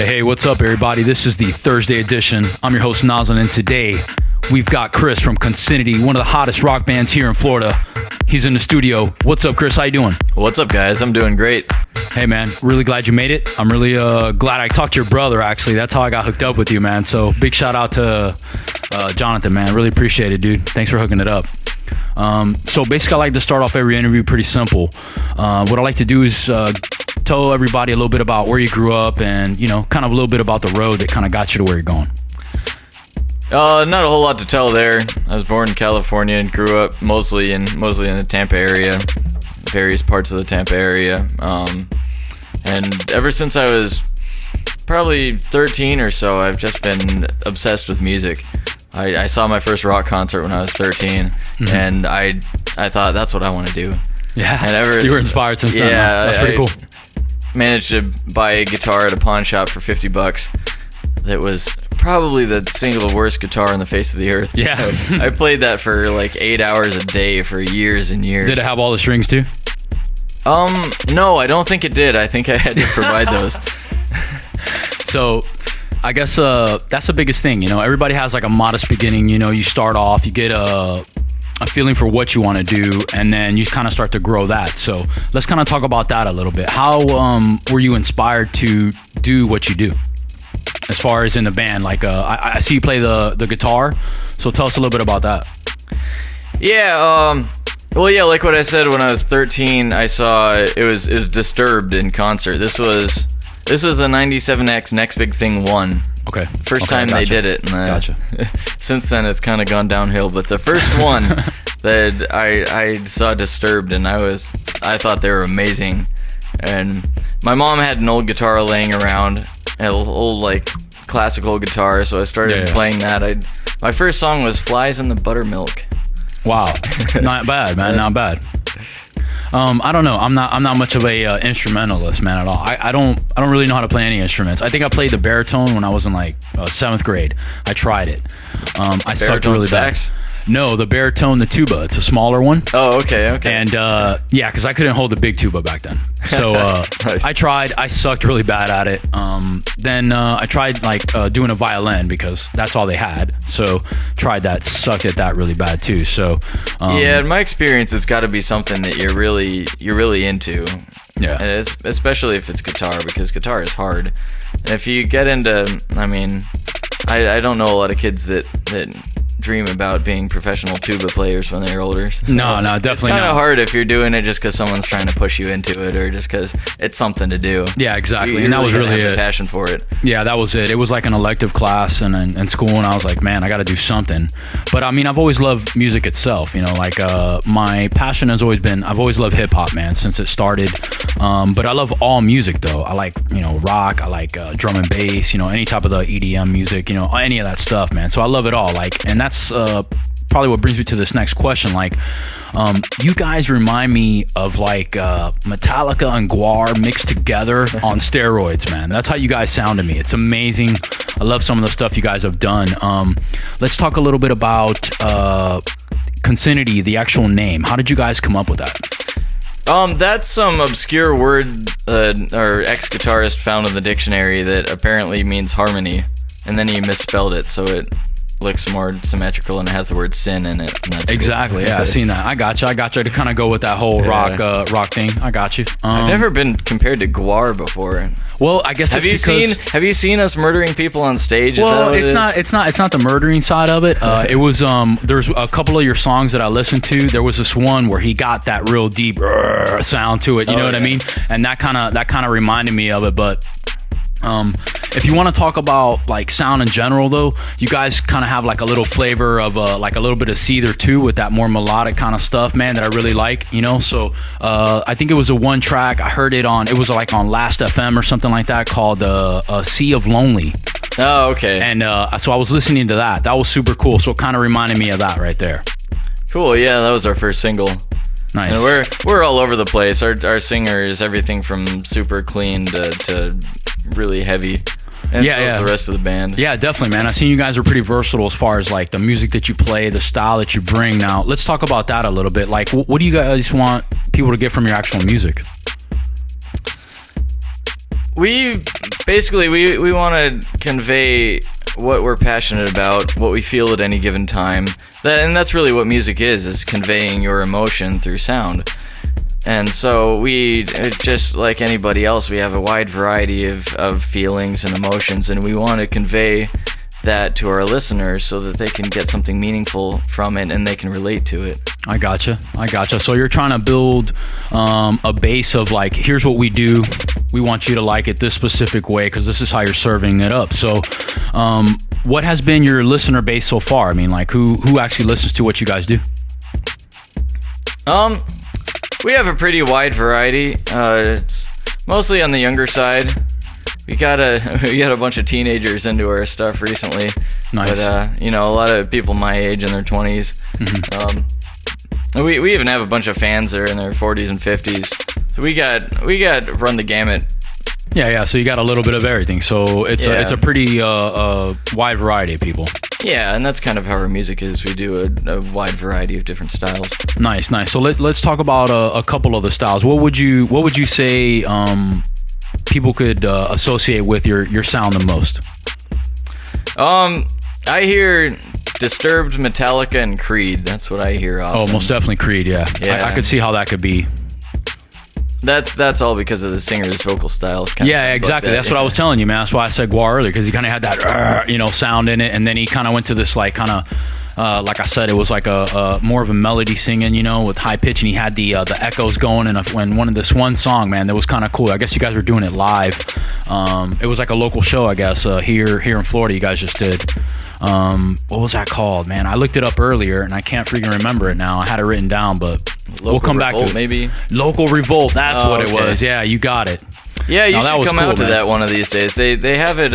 Hey, what's up, everybody? This is the Thursday edition. I'm your host, iNoslen, and today we've got Chris from Consinity, one of the hottest rock bands here in Florida. He's in the studio. What's up, Chris? How you doing? What's up, guys? I'm doing great. Hey, man, really glad you made it. I'm really glad I talked to your brother, actually. That's how I got hooked up with you, man. So big shout out to Jonathan, man. Really appreciate it, dude. Thanks for hooking it up. So basically, I like to start off every interview pretty simple. What I like to do is tell everybody a little bit about where you grew up and, you know, kind of a little bit about the road that kind of got you to where you're going. Not a whole lot to tell there. I was born in California and grew up mostly in the Tampa area, various parts of the Tampa area. And ever since I was probably 13 or so, I've just been obsessed with music. I saw my first rock concert when I was 13, and I thought that's what I want to do. Yeah, and you were inspired since then. Yeah, that's pretty cool. Managed to buy a guitar at a pawn shop for $50. That was probably the single worst guitar on the face of the earth. Yeah. I played that for like 8 hours a day for years and years. Did it have all the strings too? No, I don't think it did. I think I had to provide those. So I guess that's the biggest thing, you know. Everybody has like a modest beginning, you know. You start off, you get a feeling for what you want to do, and then you kind of start to grow that. So let's kind of talk about that a little bit. How were you inspired to do what you do as far as in the band? Like I see you play the guitar, so tell us a little bit about that. Yeah, well, yeah, like what I said, when I was 13, I saw it was Disturbed in concert. This was the 97X Next Big Thing 1. Okay. First time gotcha. they did it. And Gotcha. Since then, it's kind of gone downhill. But the first one that I saw Disturbed, and I thought they were amazing. And my mom had an old guitar laying around, an old like classical guitar, so I started playing that. My first song was "Flies in the Buttermilk." Wow, not bad, man. Not bad. I don't know. I'm not much of a instrumentalist, man, at all. I don't really know how to play any instruments. I think I played the baritone when I was in like 7th grade. I tried it. I sucked really bad. No, the baritone, the tuba. It's a smaller one. Oh, okay. And yeah, because I couldn't hold the big tuba back then. So Nice. I tried. I sucked really bad at it. Then I tried like doing a violin because that's all they had. So tried that. Sucked at that really bad too. So yeah, in my experience, it's got to be something that you're really into. Yeah. And especially if it's guitar, because guitar is hard. And if you get into, I mean, I don't know a lot of kids that dream about being professional tuba players when they're older. So No, definitely it's kind not. of hard if you're doing it just because someone's trying to push you into it, or just because it's something to do. Yeah, exactly. You And that was gotta really have it. a passion for it. Yeah, that was it. It was like an elective class in school, and I was like, man, I got to do something. But I mean, I've always loved music itself. You know, like my passion has always been, I've always loved hip hop, man, since it started. But I love all music though. I like, you know, rock. I like drum and bass. You know, any type of the EDM music. You know, any of that stuff, man. So I love it all. Like, and that's probably what brings me to this next question. Like, you guys remind me of like Metallica and Guar mixed together on steroids, man. That's how you guys sound to me. It's amazing. I love some of the stuff you guys have done. Let's talk a little bit about Consinity, the actual name. How did you guys come up with that? That's some obscure word or ex-guitarist found in the dictionary that apparently means harmony, and then he misspelled it, so it looks more symmetrical and it has the word sin in it. And that's Exactly. Yeah, I seen that. I got you to kind of go with that whole rock thing. I got you. I've never been compared to Guar before. Well, I guess Have you seen us murdering people on stage? Well, it's not the murdering side of it. It was there's a couple of your songs that I listened to. There was this one where he got that real deep sound to it. You know what I mean? And that kind of reminded me of it. But if you want to talk about like sound in general, though, you guys kind of have like a little flavor of like a little bit of Seether too, with that more melodic kind of stuff, man, that I really like, you know. So I think it was a one track. I heard it was like on Last FM or something like that, called Sea of Lonely. Oh, okay. And so I was listening to that. That was super cool. So it kind of reminded me of that right there. Cool. Yeah, that was our first single. Nice. And we're all over the place. Our singer is everything from super clean to really heavy. And so is the rest of the band. Yeah, definitely, man. I've seen you guys are pretty versatile as far as like the music that you play, the style that you bring. Now, let's talk about that a little bit. Like, what do you guys want people to get from your actual music? We basically, we want to convey what we're passionate about, what we feel at any given time. And that's really what music is conveying your emotion through sound. And so we, just like anybody else, we have a wide variety of feelings and emotions, and we want to convey that to our listeners so that they can get something meaningful from it and they can relate to it. I gotcha. So you're trying to build a base of like, here's what we do. We want you to like it this specific way because this is how you're serving it up. So what has been your listener base so far? I mean, like who actually listens to what you guys do? We have a pretty wide variety. It's mostly on the younger side. We got a bunch of teenagers into our stuff recently. Nice. But a lot of people my age in their 20s. Mm-hmm. We even have a bunch of fans that are in their 40s and 50s. So we got run the gamut. Yeah. So you got a little bit of everything. So it's a pretty wide variety of people. Yeah, and that's kind of how our music is. We do a wide variety of different styles. Nice. So let's talk about a couple of the styles. What would you say people could associate with your sound the most? I hear Disturbed, Metallica, and Creed. That's what I hear often. Oh, most definitely Creed. Yeah. I could see how that could be. That's all because of the singer's vocal style. Yeah, exactly. That's what I was telling you, man. That's why I said Guar earlier, because he kind of had that sound in it, and then he kind of went to this like kind of like I said, it was like a more of a melody singing, with high pitch, and he had the echoes going. And when this one song, man, that was kind of cool. I guess you guys were doing it live. It was like a local show, I guess, here in Florida. You guys just did. What was that called, man? I looked it up earlier and I can't freaking remember it now. I had it written down, but we'll come back to it. Maybe Local Revolt. That's what it was. Yeah, you got it. Yeah, you should come out to that one of these days. They have it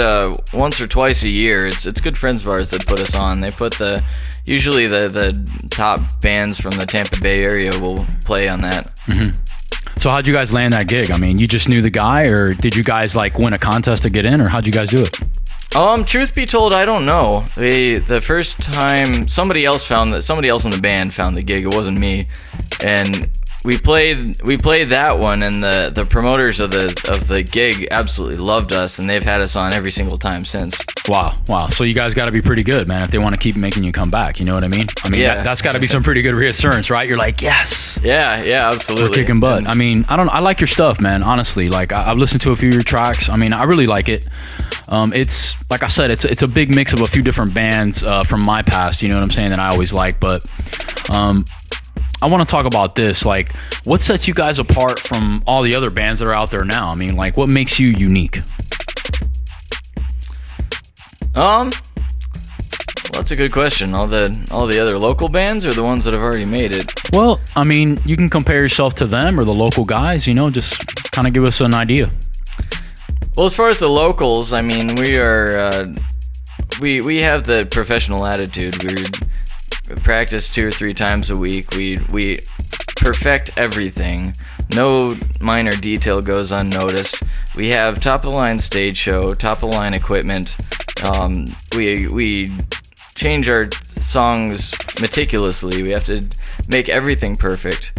once or twice a year. It's good friends of ours that put us on. They put usually the top bands from the Tampa Bay area will play on that. Mm-hmm. So how'd you guys land that gig? I mean, you just knew the guy, or did you guys like win a contest to get in, or how'd you guys do it? Truth be told, I don't know. The first time somebody else in the band found the gig. It wasn't me, and we played that one, and the promoters of the gig absolutely loved us, and they've had us on every single time since. Wow. So you guys got to be pretty good, man, if they want to keep making you come back. You know what I mean? Yeah. That's got to be some pretty good reassurance, right? You're like, yes. Yeah, absolutely. We're kicking butt. And, I mean, I like your stuff, man. Honestly, like I've listened to a few of your tracks. I mean, I really like it. It's like I said, it's a big mix of a few different bands from my past. You know what I'm saying? That I always like, but I want to talk about this. Like, what sets you guys apart from all the other bands that are out there now? I mean, like, what makes you unique? Well, that's a good question. All the other local bands, or the ones that have already made it? Well, I mean, you can compare yourself to them or the local guys. Just kind of give us an idea. Well, as far as the locals, I mean, we are we have the professional attitude. We practice 2 or 3 times a week. We perfect everything. No minor detail goes unnoticed. We have top-of-the-line stage show, top-of-the-line equipment. We change our songs meticulously. We have to make everything perfect.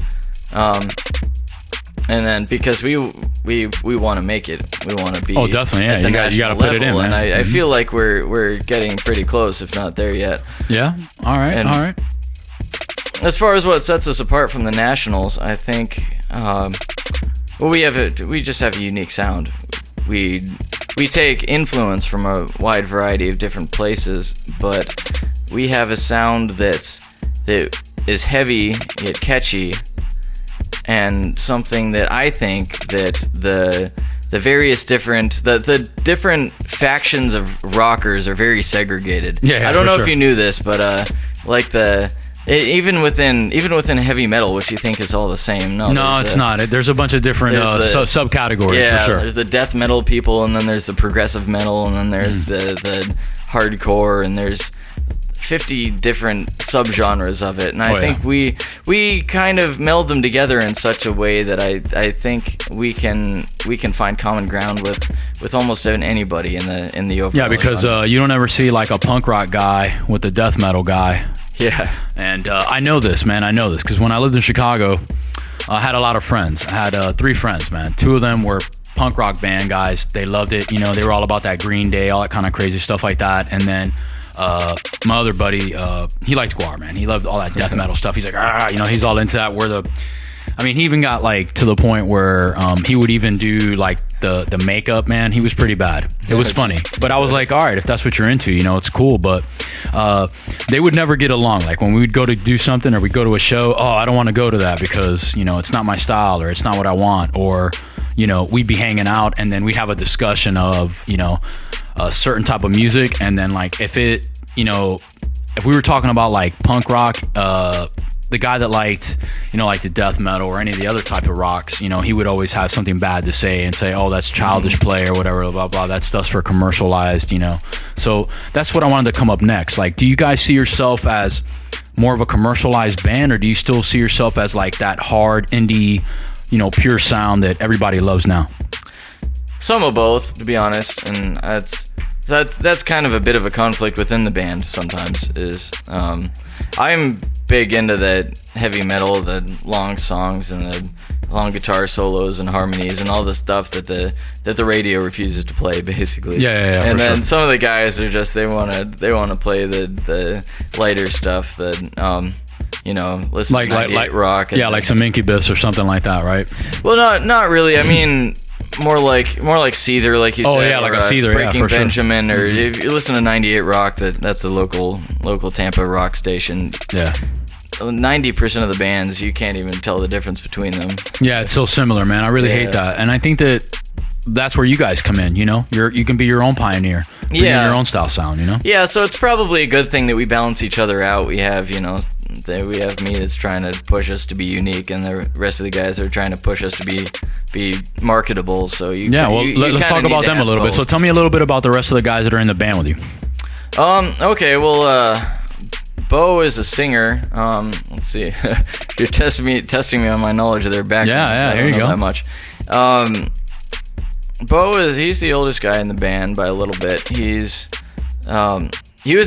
And then because we want to make it, we want to be. Oh, definitely, yeah. You got to put it in, man. And I feel like we're getting pretty close, if not there yet. Yeah. All right. As far as what sets us apart from the nationals, I think, we just have a unique sound. We take influence from a wide variety of different places, but we have a sound that is heavy yet catchy. And something that I think that the various different the different factions of rockers are very segregated. Yeah, I don't know if you knew this, but like even within heavy metal, which you think is all the same. No, it's not. There's a bunch of different subcategories. Yeah, for sure. There's the death metal people, and then there's the progressive metal, and then there's the hardcore, and there's 50 different subgenres of it, and I think we kind of meld them together in such a way that I think we can find common ground with almost anybody in the overall. Yeah, because you don't ever see like a punk rock guy with a death metal guy. Yeah, and I know this, man. I know this because when I lived in Chicago, I had a lot of friends. I had 3 friends, man. 2 of them were punk rock band guys. They loved it. You know, they were all about that Green Day, all that kind of crazy stuff like that. And then my other buddy, he liked Guar, man. He loved all that death metal stuff. He's like, you know, he's all into that. He even got like to the point where he would even do like the makeup, man. He was pretty bad. It was funny. But I was like, all right, if that's what you're into, you know, it's cool. But they would never get along. Like when we would go to do something or we'd go to a show, I don't want to go to that because, you know, it's not my style or it's not what I want. Or, you know, we'd be hanging out and then we'd have a discussion of, you know, a certain type of music. And then like if we were talking about like punk rock, the guy that liked, you know, like the death metal or any of the other type of rocks, you know, he would always have something bad to say and say, oh, that's childish play or whatever, blah, blah, blah. That stuff's for commercialized, you know. So that's what I wanted to come up next. Like, do you guys see yourself as more of a commercialized band, or do you still see yourself as like that hard indie, you know, pure sound that everybody loves now? Some of both, to be honest, and that's kind of a bit of a conflict within the band sometimes. I'm big into that heavy metal, the long songs and the long guitar solos and harmonies and all the stuff that the radio refuses to play, basically. Yeah. And then some of the guys are just they want to play the lighter stuff that you know, listen to 98 rock. Yeah, like some Incubus or something like that, right? Well, not really. I mean, more like Seether, like you said. Oh yeah, like a Seether, Breaking for Benjamin, sure. Or if you listen to 98 Rock, that's a local Tampa rock station. Yeah. 90% of the bands, you can't even tell the difference between them. Yeah, it's so similar, man. I really hate that, and I think that's where you guys come in. You know, you can be your own pioneer, bring in your own style sound. You know. Yeah, so it's probably a good thing that we balance each other out. We have, you know, we have me that's trying to push us to be unique, and the rest of the guys are trying to push us to be marketable. So let's talk about them a little bit. So tell me a little bit about the rest of the guys that are in the band with you. Okay, well, Bo is a singer. Let's see. You're testing me on my knowledge of their background. Yeah, here you go. That much. Bo he's the oldest guy in the band by a little bit. He was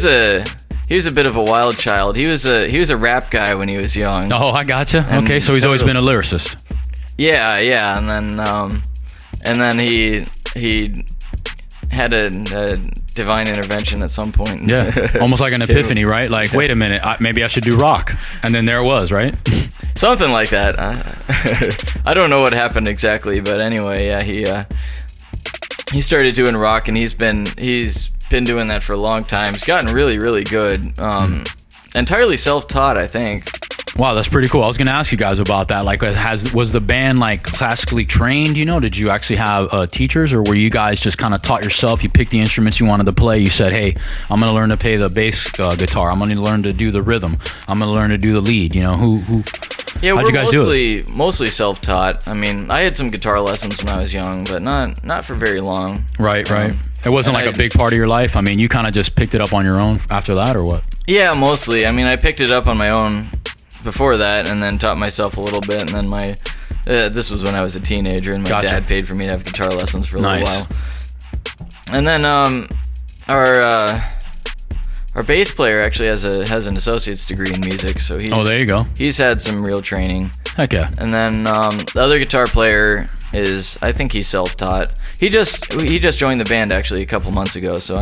a bit of a wild child. He was a rap guy when he was young. Oh, I gotcha. Okay, so he's always been a lyricist. Yeah, and then he had a divine intervention at some point. Yeah, almost like an epiphany, right? Like, wait a minute, maybe I should do rock, and then there it was, right? Something like that. I don't know what happened exactly, but anyway, yeah, he started doing rock, and he's been doing that for a long time. He's gotten really, really good. Entirely self-taught, I think. Wow, that's pretty cool. I was going to ask you guys about that. Like, was the band like classically trained? You know, did you actually have teachers, or were you guys just kind of taught yourself? You picked the instruments you wanted to play. You said, "Hey, I'm going to learn to play the bass guitar. I'm going to learn to do the rhythm. I'm going to learn to do the lead." You know, Yeah, how'd you guys do it? Mostly self-taught. I mean, I had some guitar lessons when I was young, but not for very long. Right. It wasn't like a big part of your life. I mean, you kind of just picked it up on your own after that, or what? Yeah, mostly. I mean, I picked it up on my own before that, and then taught myself a little bit, and then this was when I was a teenager, and my dad paid for me to have guitar lessons for a little while. And then our bass player actually has an associate's degree in music, so there you go. He's had some real training. Heck yeah. And then the other guitar player I think he's self-taught. He just joined the band actually a couple months ago, so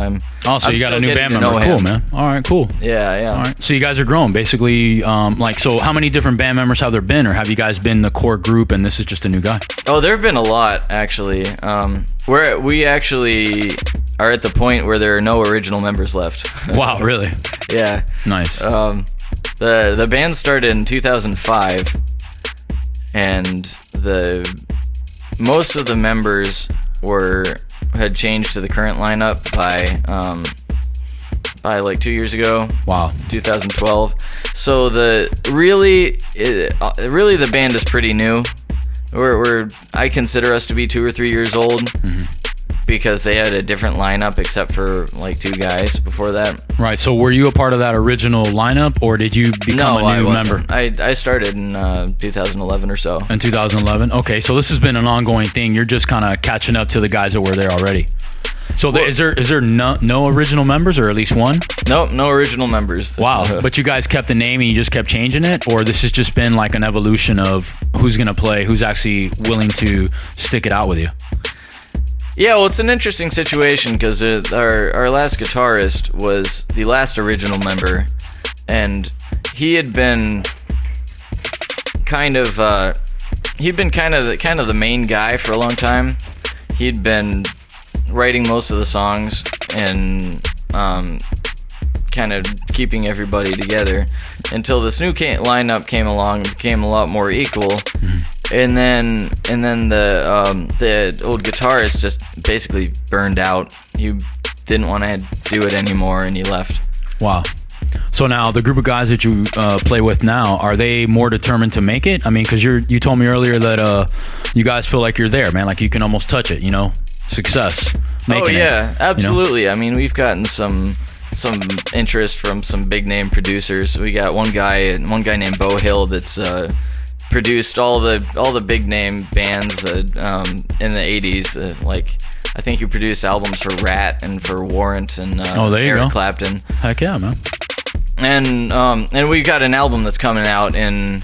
so you got a new band member. Cool, man. All right, cool. Yeah. All right. So you guys are growing, basically. So how many different band members have there been, or have you guys been the core group and this is just a new guy? Oh, there have been a lot actually. We actually are at the point where there are no original members left. Wow, really? Yeah. Nice. The band started in 2005, and most of the members had changed to the current lineup by like 2 years ago. Wow. 2012. So really the band is pretty new. I consider us to be 2 or 3 years old. Mm-hmm. Because they had a different lineup except for like 2 guys before that. Right. So were you a part of that original lineup, or did you become a new member? I started in 2011 or so. In 2011. Okay. So this has been an ongoing thing. You're just kind of catching up to the guys that were there already. So is there no original members, or at least one? Nope, no original members. Wow. But you guys kept the name and you just kept changing it, or this has just been like an evolution of who's gonna play, who's actually willing to stick it out with you? Yeah, well, it's an interesting situation because our last guitarist was the last original member, and he had been kind of the main guy for a long time. He'd been writing most of the songs and kind of keeping everybody together until this new lineup came along and became a lot more equal. Mm-hmm. And then the old guitarist just basically burned out. He didn't want to do it anymore, and he left. Wow. So now the group of guys that you play with now, are they more determined to make it? I mean, because you told me earlier that you guys feel like you're there, man. Like you can almost touch it, success. Making absolutely. I mean, we've gotten some interest from some big name producers. We got one guy named Bo Hill that's produced all the big name bands that in the 80s. Like I think he produced albums for Rat and for Warrant and Eric Clapton. Heck yeah, man. And we got an album that's coming out in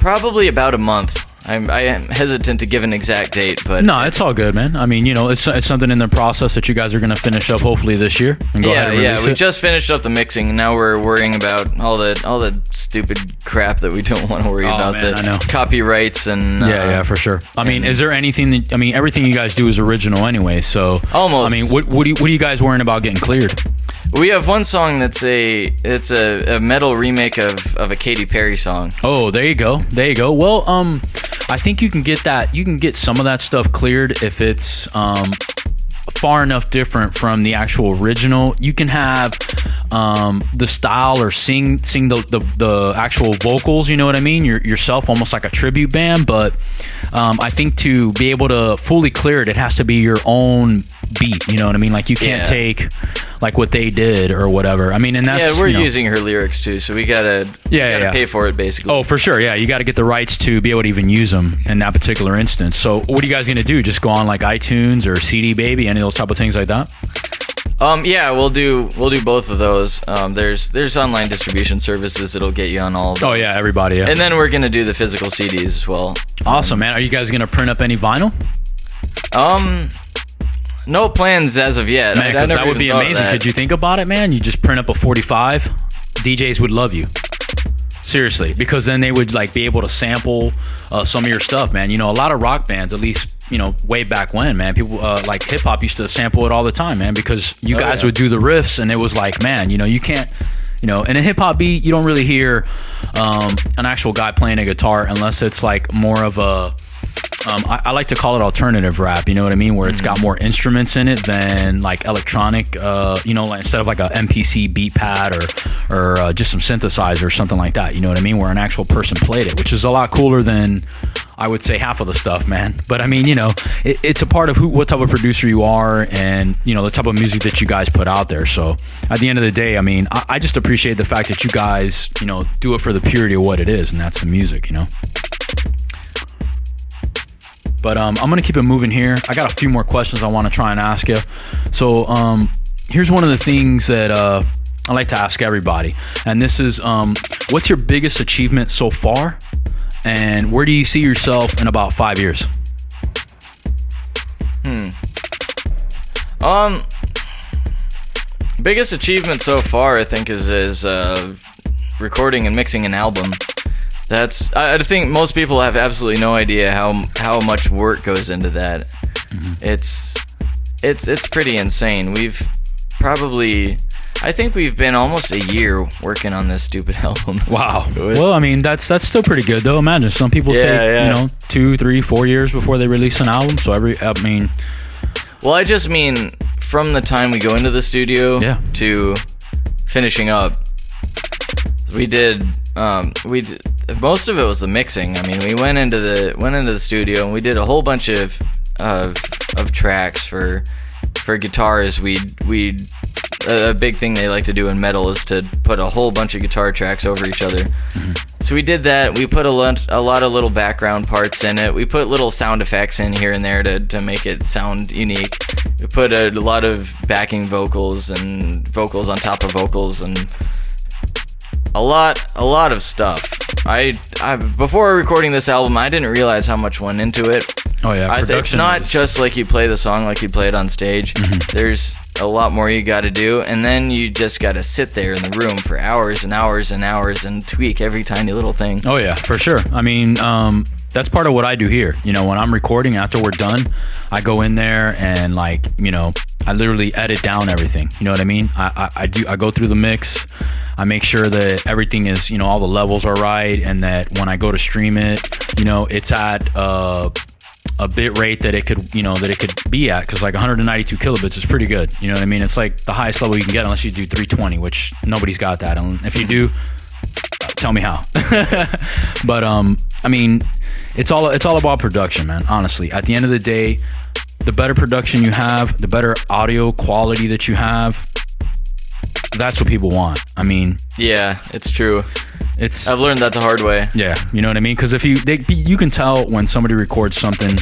probably about a month. I am hesitant to give an exact date, but no, it's all good, man. I mean, it's something in the process that you guys are going to finish up hopefully this year and go ahead and release it. We just finished up the mixing, and now we're worrying about all the stupid crap that we don't want to worry about. Man, I know. Copyrights and yeah, for sure. I mean, is there anything that everything you guys do is original anyway? So almost. I mean, what are you guys worrying about getting cleared? We have one song that's a metal remake of a Katy Perry song. Oh, there you go. Well, I think you can get that. You can get some of that stuff cleared if it's far enough different from the actual original. You can have the style or sing the actual vocals. You know what I mean? Yourself, almost like a tribute band. But I think to be able to fully clear it, it has to be your own beat. You know what I mean? Like you can't take like what they did or whatever. I mean, and that's we're using her lyrics too, so we gotta pay for it basically. Oh, for sure, yeah. You got to get the rights to be able to even use them in that particular instance. So, what are you guys gonna do? Just go on like iTunes or CD Baby, any of those type of things like that? We'll do both of those. There's online distribution services that'll get you on all of those. Oh yeah, everybody. Yeah. And then we're gonna do the physical CDs as well. Awesome, man. Are you guys gonna print up any vinyl? No plans as of yet. Man, because that would be amazing. Could you think about it, man? You just print up a 45. DJs would love you. Seriously, because then they would like be able to sample some of your stuff, man. A lot of rock bands, at least way back when, man, people like hip hop used to sample it all the time, man, because you guys would do the riffs, and it was like, man, you can't. In a hip hop beat, you don't really hear an actual guy playing a guitar unless it's like more of a. I like to call it alternative rap, you know what I mean? Where it's got more instruments in it than like electronic, like instead of like a MPC beat pad or just some synthesizer or something like that, you know what I mean? Where an actual person played it, which is a lot cooler than I would say half of the stuff, man. But I mean, it's a part of what type of producer you are and, the type of music that you guys put out there. So at the end of the day, I mean, I just appreciate the fact that you guys, do it for the purity of what it is, and that's the music, But I'm going to keep it moving here. I got a few more questions I want to try and ask you. So here's one of the things that I like to ask everybody. And this is, what's your biggest achievement so far? And where do you see yourself in about 5 years? Biggest achievement so far, I think, is recording and mixing an album. I think most people have absolutely no idea how much work goes into that. Mm-hmm. It's pretty insane. I think we've been almost a year working on this stupid album. Wow. Well, I mean, that's still pretty good though. Imagine some people take 2, 3, 4 years before they release an album. So well, I just mean from the time we go into the studio to finishing up. We did most of it was the mixing. I mean, we went into the studio and we did a whole bunch of tracks for guitars. A big thing they like to do in metal is to put a whole bunch of guitar tracks over each other. Mm-hmm. So we did that. We put a lot of little background parts in it. We put little sound effects in here and there to make it sound unique. We put a lot of backing vocals and vocals on top of vocals and a lot of stuff. I before recording this album, I didn't realize how much went into it. Oh yeah, It's production not is- just like you play the song like you play it on stage. There's a lot more you got to do, and then you just got to sit there in the room for hours and hours and hours and tweak every tiny little thing. Oh yeah, for sure. I mean, that's part of what I do here. You know, when I'm recording, after we're done, I go in there and like, you know, I literally edit down everything. You know what I mean? I go through the mix. I make sure that everything is, you know, all the levels are right, and that when I go to stream it, you know, it's at a bit rate that it could, you know, that it could be at, because like 192 kilobits is pretty good. You know what I mean? It's like the highest level you can get, unless you do 320, which nobody's got that. And if you do, tell me how. But I mean, it's all about production, man. Honestly, at the end of the day, the better production you have, the better audio quality that you have, that's what people want. I mean, Yeah, it's true. I've learned that the hard way. Yeah, you know what I mean? Because if you can tell when somebody records something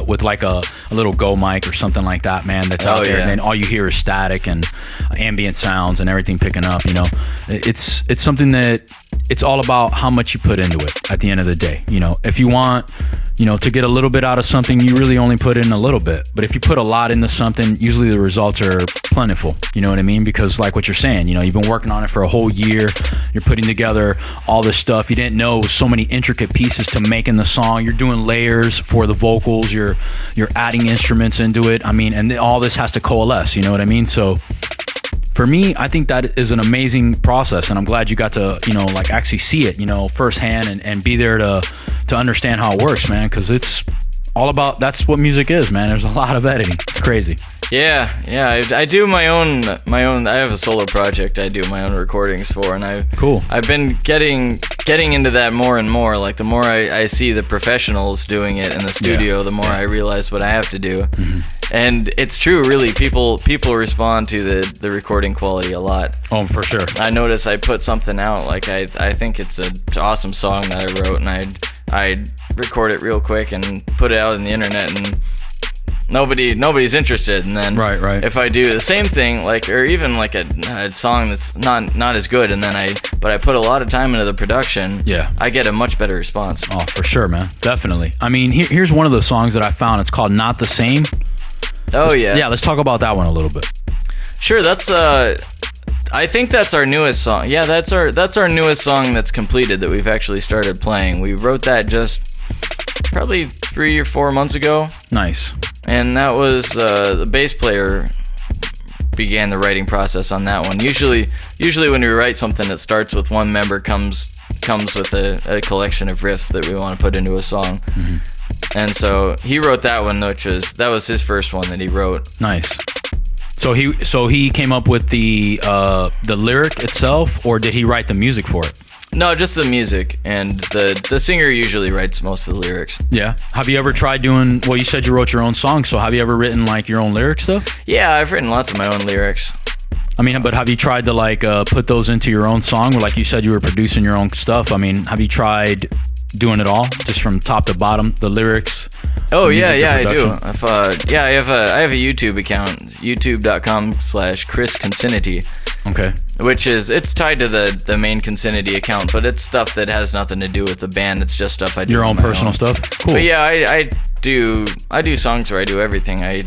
with like a little Go mic or something like that, man, that's out there, and then all you hear is static and ambient sounds and everything picking up. You know, it's something that it's all about how much you put into it. At the end of the day, you know, if you want, you know, to get a little bit out of something, you really only put in a little bit. But if you put a lot into something, usually the results are plentiful. You know what I mean? Because like what you're saying, you know, you've been working on it for a whole year. You're putting together all this stuff. You didn't know so many intricate pieces to making the song. You're doing layers for the vocals. You're adding instruments into it. I mean, and all this has to coalesce. You know what I mean? So for me, I think that is an amazing process, and I'm glad you got to, you know, like actually see it, you know, firsthand, and be there to understand how it works, man, because it's all about, that's what music is, man. There's a lot of editing. It's crazy. Yeah. I do my own. I have a solo project I do my own recordings for, and I've been getting into that more and more. Like the more I see the professionals doing it in the studio, the more I realize what I have to do. And it's true, really. People respond to the recording quality a lot. Oh, for sure. I notice I put something out, like I think it's an awesome song that I wrote, and I record it real quick and put it out on the internet, and nobody's interested. And then if I do the same thing, like, or even like a song that's not as good, and then I put a lot of time into the production, I get a much better response. Oh, for sure, man. Definitely. I mean, here's one of the songs that I found. It's called Not the Same. Oh, yeah. Let's talk about that one a little bit. Sure, that's I think that's our newest song. Yeah, that's our newest song that's completed, that we've actually started playing. We wrote that just probably 3 or 4 months ago. Nice. And that was the bass player began the writing process on that one. Usually when we write something, it starts with one member comes with a collection of riffs that we want to put into a song. And so he wrote that one, that was his first one that he wrote. Nice. So he came up with the lyric itself, or did he write the music for it? No, just the music, and the singer usually writes most of the lyrics. Yeah. Have you ever tried doing? Well, you said you wrote your own song, so have you ever written like your own lyrics though? Yeah, I've written lots of my own lyrics. I mean, but have you tried to like put those into your own song? Or like you said, you were producing your own stuff. I mean, have you tried doing it all, just from top to bottom, the lyrics? Oh yeah, I do. I have a YouTube account, youtube.com/Chris Consinity. Okay. It's tied to the main Consinity account, but it's stuff that has nothing to do with the band. It's just stuff I do. Your own personal stuff. Cool. But yeah, I do songs where I do everything. I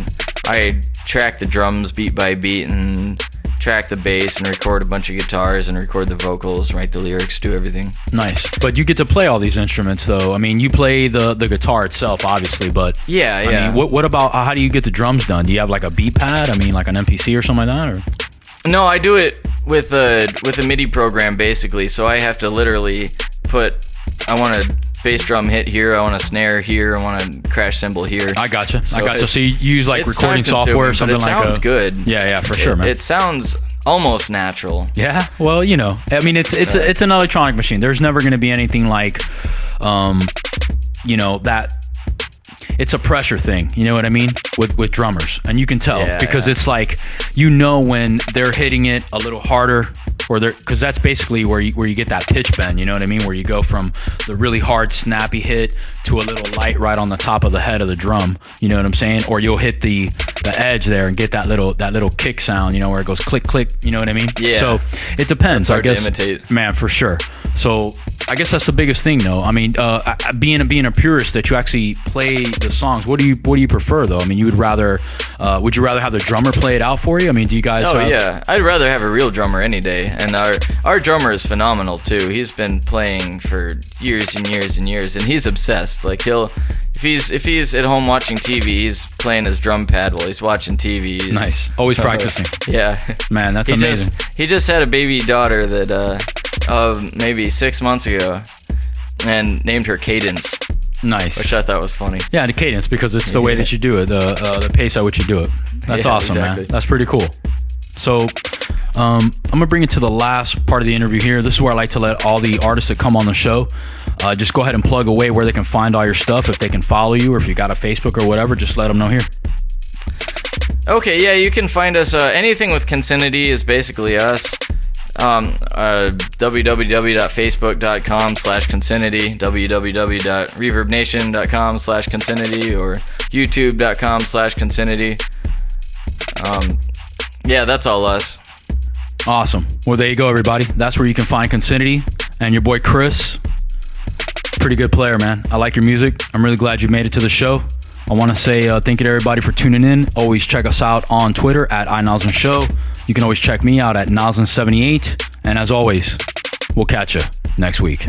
track the drums beat by beat, and track the bass, and record a bunch of guitars, and record the vocals, write the lyrics, do everything. Nice. But you get to play all these instruments though. I mean, you play the guitar itself, obviously, but I mean, what about, how do you get the drums done? Do you have like a beat pad? I mean, like an MPC or something like that, or? No, I do it with a MIDI program, basically. So I have to literally I want a bass drum hit here, I want a snare here, I want a crash cymbal here. I gotcha. So you use like recording software or something like that? It sounds good. Yeah, for sure, man. It sounds almost natural. Yeah, well, you know, I mean, it's an electronic machine. There's never going to be anything like, you know, that. It's a pressure thing, you know what I mean, with drummers, and you can tell because it's like, you know, when they're hitting it a little harder, or because that's basically where you get that pitch bend, you know what I mean, where you go from the really hard snappy hit to a little light right on the top of the head of the drum, you know what I'm saying, or you'll hit the edge there and get that little kick sound, you know, where it goes click click, you know what I mean. So it depends, I guess. To imitate. Man, for sure. So I guess that's the biggest thing, though. I mean, being a purist, that you actually play the songs. What do you prefer, though? I mean, would you rather have the drummer play it out for you? I mean, do you guys? Oh yeah, I'd rather have a real drummer any day. And our drummer is phenomenal too. He's been playing for years and years and years, and he's obsessed. Like if he's at home watching TV, he's playing his drum pad while he's watching TV. Nice, always practicing. Yeah, man, that's amazing. He just had a baby daughter that maybe 6 months ago, and named her Cadence. Nice, which I thought was funny. Yeah, the cadence, because it's the way that you do it, the pace at which you do it. That's awesome, exactly. Man. That's pretty cool. So I'm gonna bring it to the last part of the interview here. This is where I like to let all the artists that come on the show just go ahead and plug away where they can find all your stuff. If they can follow you, or if you got a Facebook or whatever, just let them know here. Okay, yeah, you can find us. Anything with Consinity is basically us. www.facebook.com/Consinity, www.reverbnation.com/Consinity, or youtube.com/Consinity. Yeah, that's all us. Awesome. Well, there you go, everybody. That's where you can find Consinity and your boy Chris. Pretty good player, man. I like your music. I'm really glad you made it to the show. I want to say thank you to everybody for tuning in. Always check us out on Twitter at iNoslen Show. You can always check me out at Noslen78. And as always, we'll catch you next week.